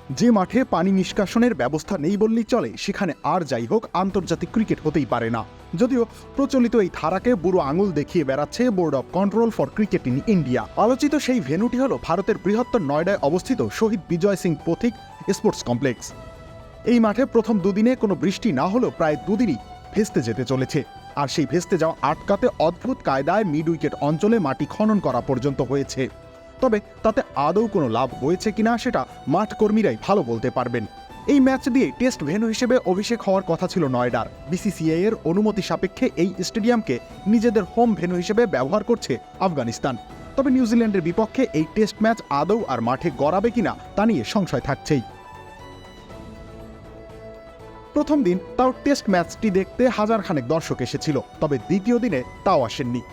যে মাঠে পানি নিষ্কাশনের ব্যবস্থা নেই বললেই চলে, সেখানে আর যাই হোক আন্তর্জাতিক ক্রিকেট হতেই পারে না। যদিও প্রচলিত এই ধারাকে বুড়ো আঙুল দেখিয়ে বেড়াচ্ছে board of control for cricket in India. আলোচিত সেই ভেন্যুটি হল ভারতের বৃহত্তর নয়ডায় অবস্থিত শহীদ বিজয় সিং পথিক স্পোর্টস কমপ্লেক্স। এই মাঠে প্রথম দুদিনে কোনো বৃষ্টি না হলেও প্রায় দুদিনই ভেস্তে যেতে চলেছে। আর সেই ভেস্তে যাওয়া আটকাতে অদ্ভুত কায়দায় মিড উইকেট অঞ্চলে মাটি খনন করা পর্যন্ত হয়েছে। তবে তাতে আদৌ কোনো লাভ হয়েছে কিনা সেটা মাঠ কর্মীরাই ভালো বলতে পারবেন। এই ম্যাচ দিয়ে টেস্ট ভেন্যু হিসেবে অভিষেক হওয়ার কথা ছিল নয়ডার। বিসিসিআই এর অনুমতি সাপেক্ষে এই স্টেডিয়ামকে নিজেদের হোম ভেন্যু হিসেবে ব্যবহার করছে আফগানিস্তান। তবে নিউজিল্যান্ডের বিপক্ষে এই টেস্ট ম্যাচ আদৌ আর মাঠে গড়াবে কিনা তা নিয়ে সংশয় থাকছেই। প্রথম দিন তাও টেস্ট ম্যাচটি দেখতে হাজারখানেক দর্শক এসেছিল, তবে দ্বিতীয় দিনে তাও আসেননি।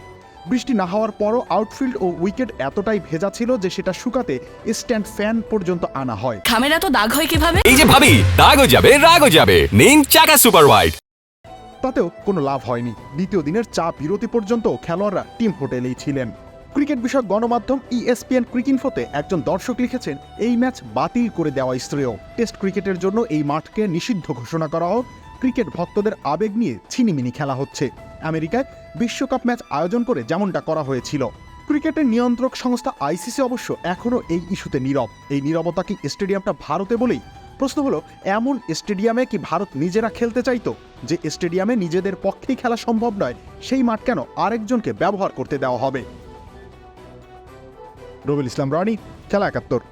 বৃষ্টি না হওয়ার পরও আউটফিল্ড ও উইকেট এতটাই ভেজা ছিল যে সেটা শুকাতে স্ট্যান্ড ফ্যান পর্যন্ত আনা হয়। খামের এত দাগ হয় কিভাবে? এই যে ভাবি, দাগও যাবে রাগও যাবে, নিন চাকা সুপার হোয়াইট। তাতেও কোনো লাভ হয়নি। দ্বিতীয় দিনের চা বিরতি পর্যন্ত খেলোয়াড়রা টিম হোটেলেই ছিলেন। ক্রিকেট বিষয়ক গণমাধ্যম ESPN ক্রিকইনফোতে একজন দর্শক লিখেছেন, এই ম্যাচ বাতিল করে দেওয়া শ্রেয়। টেস্ট ক্রিকেটের জন্য এই মাঠকে নিষিদ্ধ ঘোষণা করা হোক। ক্রিকেট ভক্তদের আবেগ নিয়ে ছিনিমিনি খেলা হচ্ছে। আমেরিকায় বিশ্বকাপ ম্যাচ আয়োজন করে যেমনটা করা হয়েছিল। ক্রিকেটের নিয়ন্ত্রক সংস্থা ICC অবশ্য এখনও এই ইস্যুতে নীরব। এই নীরবতা কি স্টেডিয়ামটা ভারতে বলেই? প্রশ্ন হলো, এমন স্টেডিয়ামে কি ভারত নিজেরা খেলতে চাইতো? যে স্টেডিয়ামে নিজেদের পক্ষেই খেলা সম্ভব নয়, সেই মাঠ কেন আরেকজনকে ব্যবহার করতে দেওয়া হবে? রবিউল ইসলাম রনি, খেলা ৭১।